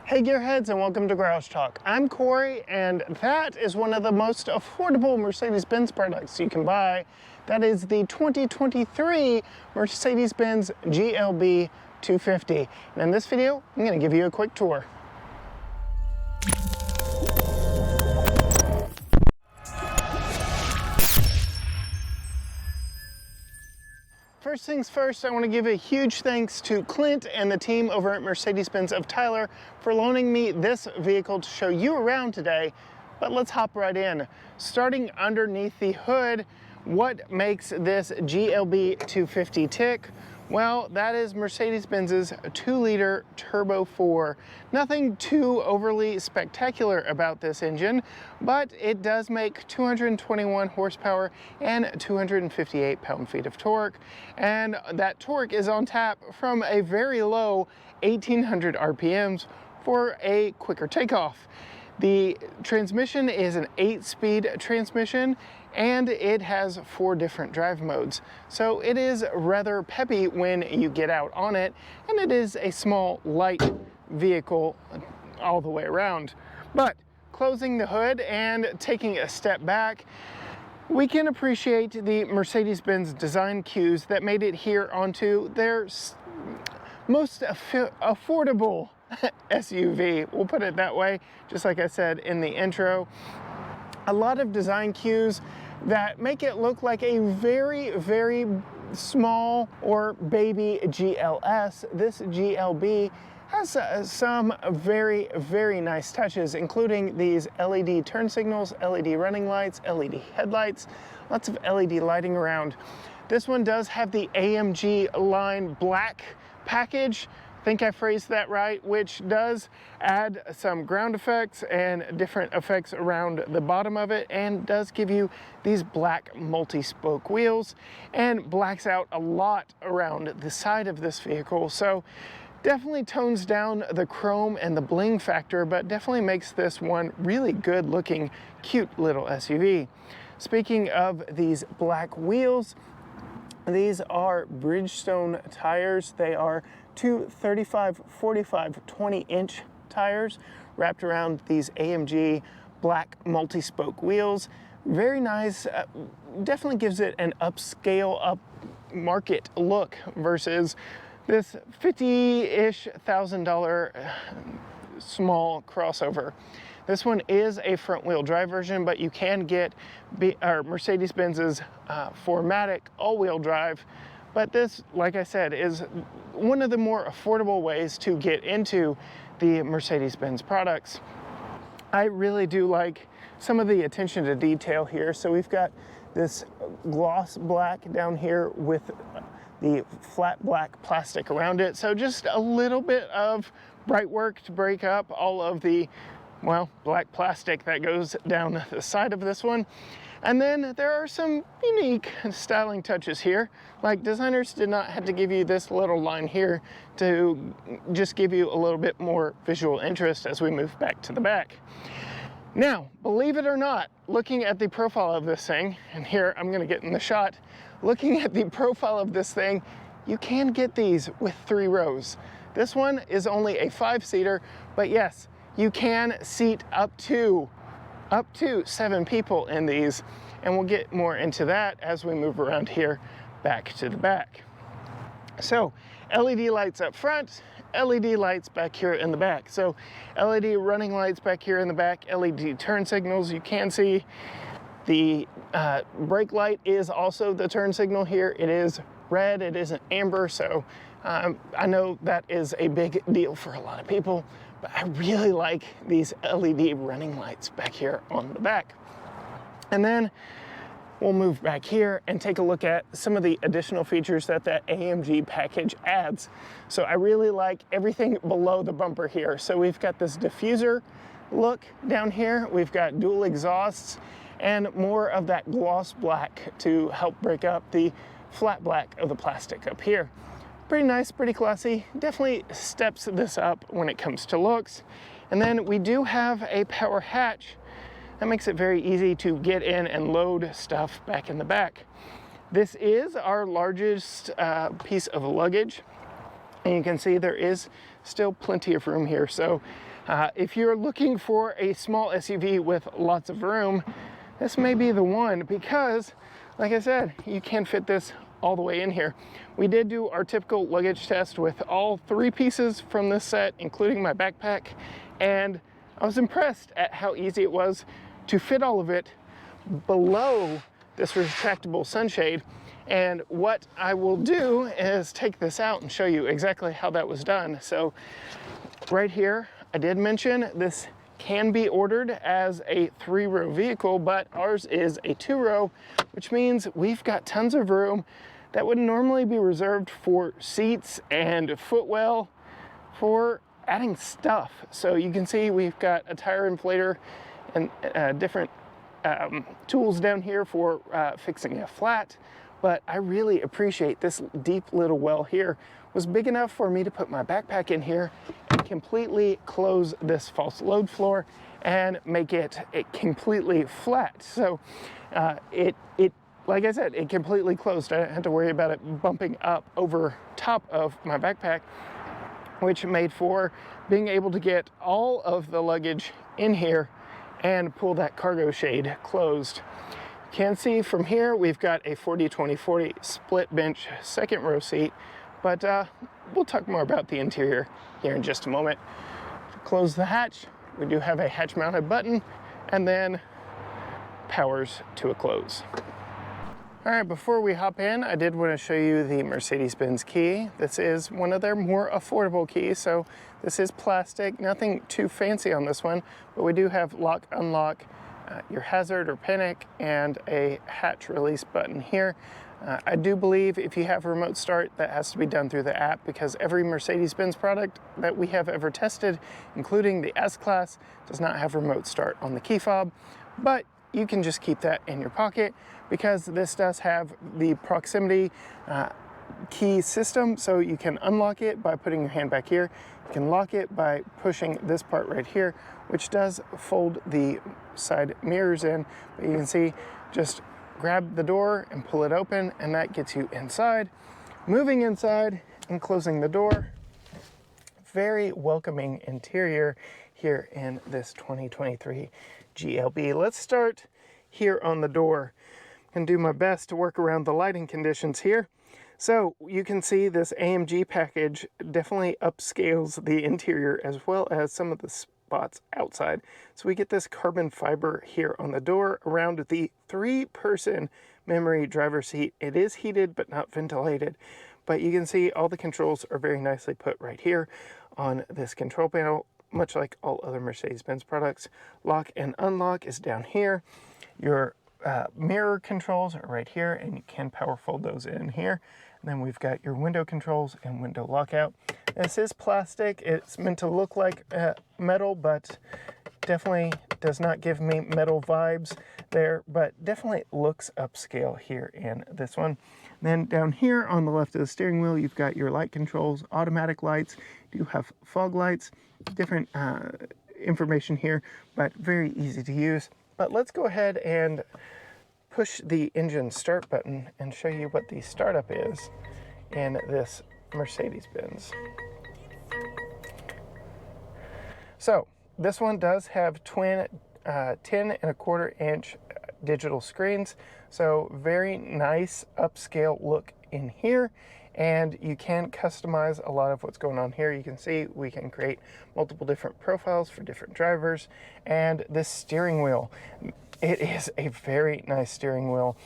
Hey Gearheads, and welcome to Garage Talk. I'm Corey, and that is one of the most affordable Mercedes-Benz products you can buy. That is the 2023 Mercedes-Benz GLB 250. And in this video, I'm going to give you a quick tour. First things first, I want to give a huge thanks to Clint and the team over at Mercedes-Benz of Tyler for loaning me this vehicle to show you around today. But let's hop right in. Starting underneath the hood, what makes this GLB 250 tick? Well, that is Mercedes-Benz's 2-liter Turbo 4. Nothing too overly spectacular about this engine, but it does make 221 horsepower and 258 pound-feet of torque. And that torque is on tap from a very low 1800 RPMs for a quicker takeoff. The transmission is an 8-speed transmission, and it has 4 different drive modes. So it is rather peppy when you get out on it, and it is a small, light vehicle all the way around. But closing the hood and taking a step back, we can appreciate the Mercedes-Benz design cues that made it here onto their most affordable SUV. We'll put it that way, just like I said in the intro. A lot of design cues that make it look like a very, very small or baby GLS. This GLB has some very, very nice touches, including these LED turn signals, LED running lights, LED headlights, lots of LED lighting around. This one does have the AMG Line Black package. I think I phrased that right, which does add some ground effects and different effects around the bottom of it, and does give you these black multi-spoke wheels and blacks out a lot around the side of this vehicle. So definitely tones down the chrome and the bling factor, but definitely makes this one really good looking, cute little SUV. Speaking of these black wheels, these are Bridgestone tires. They are two 35, 45, 20-inch tires wrapped around these AMG black multi-spoke wheels. Very nice, definitely gives it an upscale, up-market look versus this $50-ish thousand small crossover. This one is a front-wheel drive version, but you can get Mercedes-Benz's 4MATIC all-wheel drive. But this, like I said, is one of the more affordable ways to get into the Mercedes-Benz products. I really do like some of the attention to detail here. So we've got this gloss black down here with the flat black plastic around it. So just a little bit of brightwork to break up all of the, well, black plastic that goes down the side of this one. And then there are some unique styling touches here. Like, designers did not have to give you this little line here to just give you a little bit more visual interest as we move back to the back. Now, believe it or not, looking at the profile of this thing, and here I'm gonna get in the shot, looking at the profile of this thing, you can get these with 3 rows. This one is only a 5-seater, but yes, you can seat up to 7 people in these, and we'll get more into that as we move around here back to the back. So LED lights up front, LED lights back here in the back. So LED running lights back here in the back, LED turn signals. You can see the brake light is also the turn signal here. It is red, it isn't amber, so I know that is a big deal for a lot of people, but I really like these LED running lights back here on the back. And then we'll move back here and take a look at some of the additional features that that AMG package adds. So I really like everything below the bumper here. So we've got this diffuser look down here. We've got dual exhausts and more of that gloss black to help break up the flat black of the plastic up here. Pretty nice, pretty classy. Definitely steps this up when it comes to looks. And then we do have a power hatch. That makes it very easy to get in and load stuff back in the back. This is our largest piece of luggage. And you can see there is still plenty of room here. So If you're looking for a small SUV with lots of room, this may be the one, because like I said, you can fit this all the way in here. We did do our typical luggage test with all 3 pieces from this set, including my backpack, and I was impressed at how easy it was to fit all of it below this retractable sunshade. And what I will do is take this out and show you exactly how that was done. So right here, I did mention this can be ordered as a 3-row vehicle, but ours is a 2-row, which means we've got tons of room that would normally be reserved for seats and footwell for adding stuff. So you can see we've got a tire inflator and different tools down here for fixing a flat. But I really appreciate this deep little well here was big enough for me to put my backpack in here and completely close this false load floor and make it completely flat. So like I said, it completely closed. I didn't have to worry about it bumping up over top of my backpack, which made for being able to get all of the luggage in here and pull that cargo shade closed. You can see from here we've got a 40-20-40 split bench 2nd row seat, but we'll talk more about the interior here in just a moment. To close the hatch, we do have a hatch mounted button, and then powers to a close. All right, before we hop in, I did want to show you the Mercedes-Benz key. This is one of their more affordable keys, so this is plastic, nothing too fancy on this one, but we do have lock, unlock, your hazard or panic, and a hatch release button here. I do believe if you have remote start, that has to be done through the app, because every Mercedes-Benz product that we have ever tested, including the S-Class, does not have remote start on the key fob, but you can just keep that in your pocket, because this does have the proximity key system, so you can unlock it by putting your hand back here. You can lock it by pushing this part right here, which does fold the side mirrors in, but you can see, just grab the door and pull it open, and that gets you inside. Moving inside and closing the door. Very welcoming interior here in this 2023 GLB. Let's start here on the door and do my best to work around the lighting conditions here. So you can see this AMG package definitely upscales the interior as well as some of the spots outside. So we get this carbon fiber here on the door around the 3-person memory driver seat. It is heated but not ventilated, but you can see all the controls are very nicely put right here on this control panel, much like all other Mercedes-Benz products. Lock and unlock is down here. Your mirror controls are right here, and you can power fold those in here. And then we've got your window controls and window lockout. This is plastic. It's meant to look like metal, but definitely does not give me metal vibes there, but definitely looks upscale here in this one. And then down here on the left of the steering wheel, you've got your light controls, automatic lights. You have fog lights, different information here, but very easy to use. But let's go ahead and push the engine start button and show you what the startup is in this Mercedes-Benz. So this one does have twin 10.25-inch digital screens, so very nice upscale look in here. And you can customize a lot of what's going on here. You can see we can create multiple different profiles for different drivers. And this steering wheel, it is a very nice steering wheel.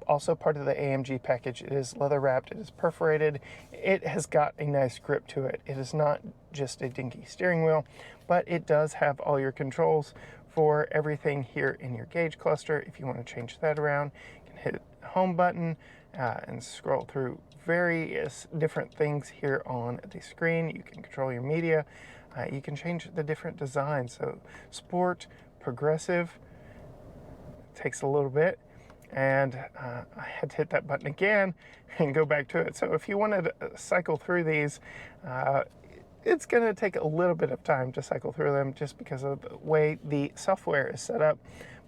Also part of the AMG package. It is leather wrapped, it is perforated. It has got a nice grip to it. It is not just a dinky steering wheel, but it does have all your controls for everything here in your gauge cluster. If you want to change that around, you can hit the home button and scroll through various different things here on the screen. You can control your media. You can change the different designs. So sport, progressive, takes a little bit. And I had to hit that button again and go back to it. So if you wanted to cycle through these, it's going to take a little bit of time to cycle through them just because of the way the software is set up.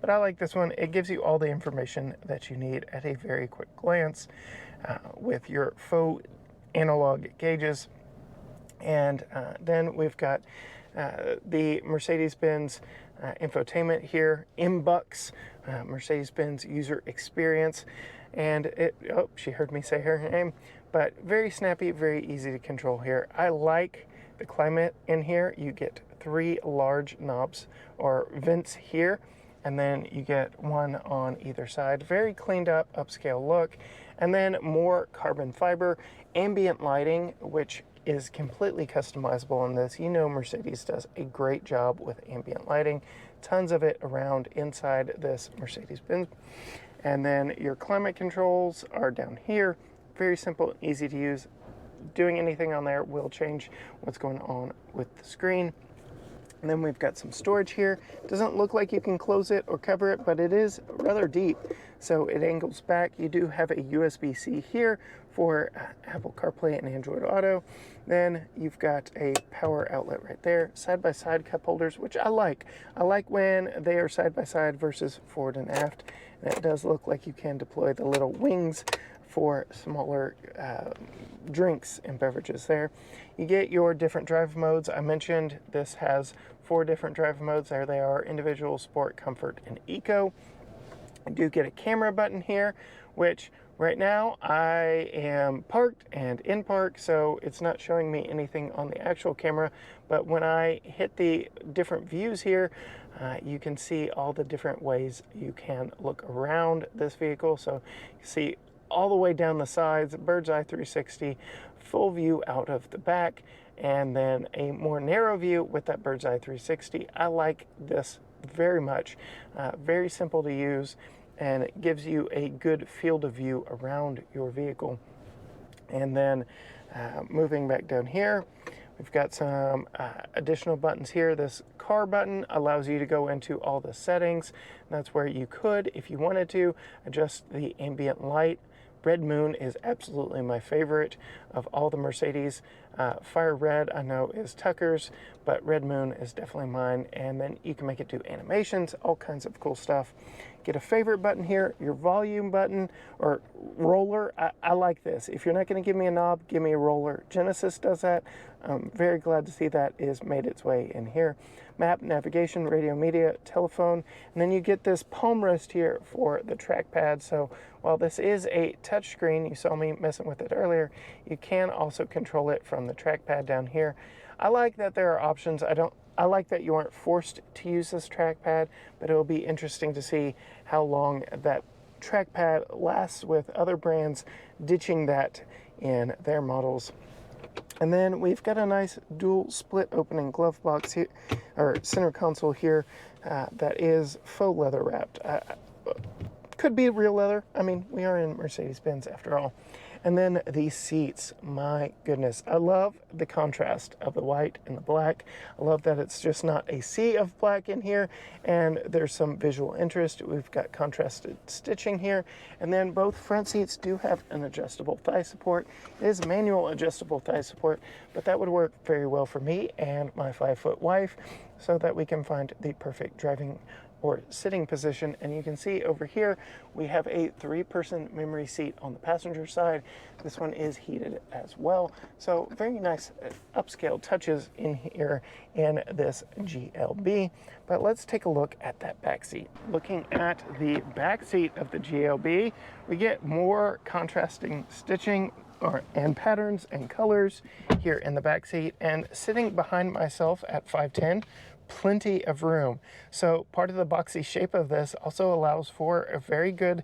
But I like this one. It gives you all the information that you need at a very quick glance with your faux analog gauges. And then we've got the Mercedes-Benz infotainment here, MBUX, Mercedes-Benz user experience. And oh, she heard me say her name, but very snappy, very easy to control here. I like the climate in here. You get 3 large knobs or vents here, and then you get one on either side. Very cleaned up, upscale look. And then more carbon fiber, ambient lighting, which is completely customizable in this. You know Mercedes does a great job with ambient lighting. Tons of it around inside this Mercedes-Benz. And then your climate controls are down here. Very simple, easy to use. Doing anything on there will change what's going on with the screen. And then we've got some storage here. Doesn't look like you can close it or cover it, but it is rather deep, so it angles back. You do have a USB-C here for Apple CarPlay and Android Auto. Then you've got a power outlet right there. Side-by-side cup holders, which I like. I like when they are side-by-side versus forward and aft. And it does look like you can deploy the little wings for smaller drinks and beverages there. You get your different drive modes. I mentioned this has 4 different drive modes. There they are: individual, sport, comfort, and eco. I do get a camera button here, which right now I am parked and in park, so it's not showing me anything on the actual camera. But when I hit the different views here, you can see all the different ways you can look around this vehicle. So you see all the way down the sides, bird's eye 360, full view out of the back, and then a more narrow view with that bird's eye 360. I like this very much. Very simple to use, and it gives you a good field of view around your vehicle. And then moving back down here, we've got some additional buttons here. This car button allows you to go into all the settings. That's where you could, if you wanted to, adjust the ambient light. Red Moon is absolutely my favorite of all the Mercedes. Fire Red I know is Tucker's, but Red Moon is definitely mine. And then you can make it do animations, all kinds of cool stuff. Get a favorite button here, your volume button or roller. I like this. If you're not going to give me a knob, give me a roller. Genesis does that. I'm very glad to see that is made its way in here. Map, navigation, radio, media, telephone, and then you get this palm rest here for the trackpad. So while this is a touch screen, you saw me messing with it earlier, you can also control it from the trackpad down here. I like that there are options. I like that you aren't forced to use this trackpad, but it'll be interesting to see how long that trackpad lasts with other brands ditching that in their models. And then we've got a nice dual split opening glove box here, or center console here, that is faux leather wrapped. Could be real leather. I mean, we are in Mercedes-Benz after all. And then these seats, my goodness. I love the contrast of the white and the black. I love that it's just not a sea of black in here, and there's some visual interest. We've got contrasted stitching here, and then both front seats do have an adjustable thigh support. It is manual adjustable thigh support, but that would work very well for me and my 5-foot wife, so that we can find the perfect driving or sitting position. And you can see over here we have a 3-person memory seat on the passenger side. This one is heated as well, so very nice upscale touches in here in this GLB. But let's take a look at that back seat. Looking at the back seat of the GLB, we get more contrasting stitching and patterns and colors here in the back seat, and sitting behind myself at 5'10", plenty of room. So part of the boxy shape of this also allows for a very good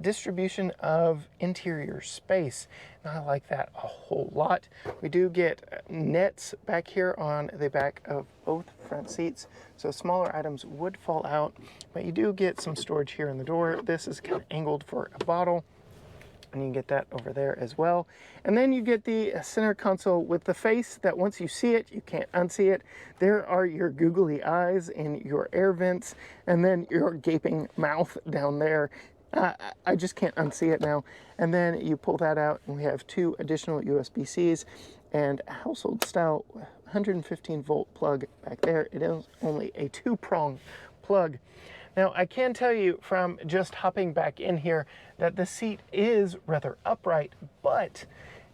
distribution of interior space. And I like that a whole lot. We do get nets back here on the back of both front seats, so smaller items would fall out, but you do get some storage here in the door. This is kind of angled for a bottle, and you can get that over there as well. And then you get the center console with the face that once you see it, you can't unsee it. There are your googly eyes and your air vents, and then your gaping mouth down there. I just can't unsee it now. And then you pull that out, and we have 2 additional USB-Cs and a household style 115 volt plug back there. It is only a 2-prong plug. Now, I can tell you from just hopping back in here that the seat is rather upright, but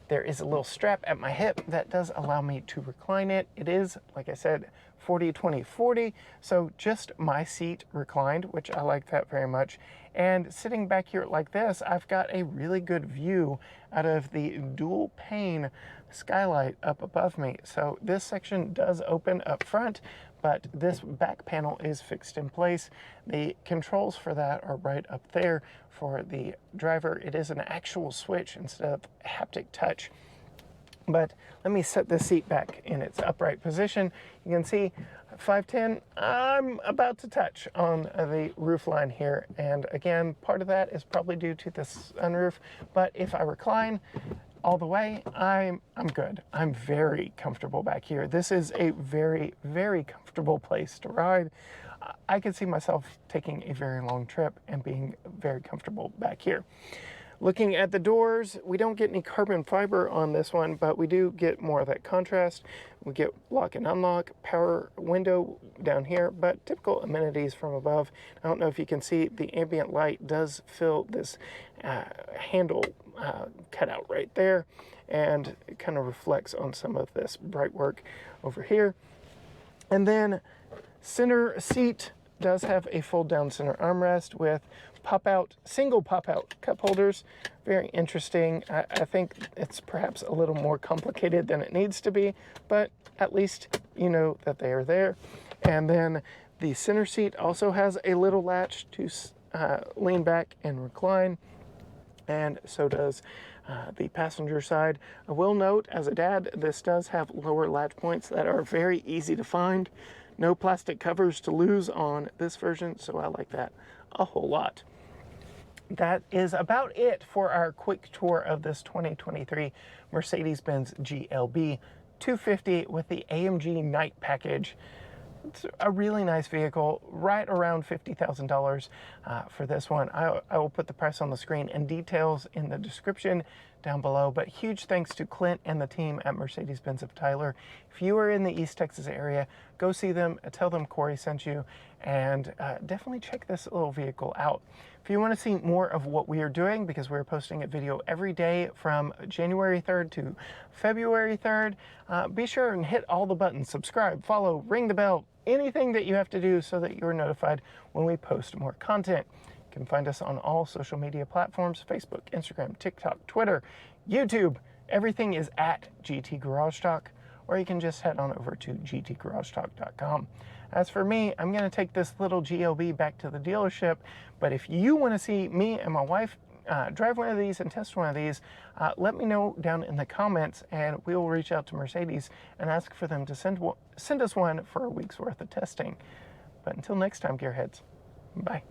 There is a little strap at my hip that does allow me to recline it. It is, like I said, 40-20-40, so just my seat reclined, which I like that very much. And sitting back here like this, I've got a really good view out of the dual pane skylight up above me. So this section does open up front, but this back panel is fixed in place. The controls for that are right up there for the driver. It is an actual switch instead of haptic touch. But let me set the seat back in its upright position. You can see 510, I'm about to touch on the roof line here. And again, part of that is probably due to the sunroof, but if I recline all the way, I'm good. I'm very comfortable back here. This is a very, very comfortable place to ride. I could see myself taking a very long trip and being very comfortable back here. Looking at the doors, we don't get any carbon fiber on this one, but we do get more of that contrast. We get lock and unlock, power window down here, but typical amenities from above. I don't know if you can see, the ambient light does fill this handle cutout right there, and it kind of reflects on some of this brightwork over here. And then center seat does have a fold down center armrest with single pop out cup holders. Very interesting. I think it's perhaps a little more complicated than it needs to be, but at least you know that they are there. And then the center seat also has a little latch to lean back and recline, and so does the passenger side. I will note, as a dad, this does have lower latch points that are very easy to find. No plastic covers to lose on this version, so I like that a whole lot. That is about it for our quick tour of this 2023 Mercedes-Benz GLB 250 with the AMG Night package. It's a really nice vehicle, right around $50,000 for this one. I will put the price on the screen and details in the description down below, but huge thanks to Clint and the team at Mercedes-Benz of Tyler. If you are in the East Texas area, go see them, tell them Corey sent you, and definitely check this little vehicle out. If you want to see more of what we are doing, because we're posting a video every day from January 3rd to February 3rd, be sure and hit all the buttons, subscribe, follow, ring the bell, anything that you have to do so that you're notified when we post more content. You can find us on all social media platforms: Facebook, Instagram, TikTok, Twitter, YouTube. Everything is at GT Garage Talk, or you can just head on over to gtgaragetalk.com. As for me, I'm going to take this little GLB back to the dealership, but if you want to see me and my wife drive one of these and test one of these, let me know down in the comments, and we will reach out to Mercedes and ask for them to send us one for a week's worth of testing. But until next time, gearheads, bye.